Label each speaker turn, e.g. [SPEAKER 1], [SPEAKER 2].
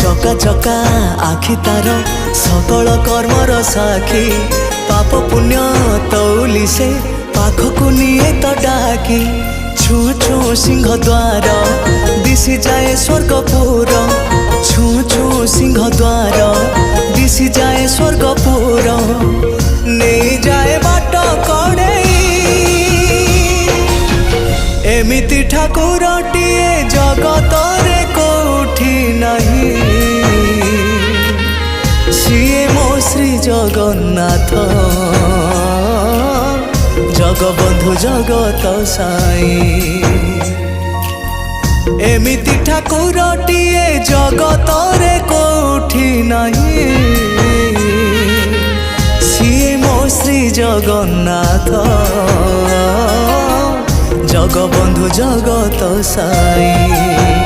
[SPEAKER 1] चका चका आखि तार सकल कर्मर साखी पाप पुण्य तौली से पाखकु निये तो डाकी छू छू सिंह द्वार दिशि जाए स्वर्गपुर छू छू सिंह द्वार दिशि जाए स्वर्गपुर नहीं जाए बाट कड़े एमिति ठाकुरटिए जगत रे कोठी नहीं सीए मो श्री जगन्नाथ जगबंधु जगत साई एमिति ठाकुरटिए जगत रे कोठी नहीं सीए मो श्री जगन्नाथ जगबंधु जगत साई।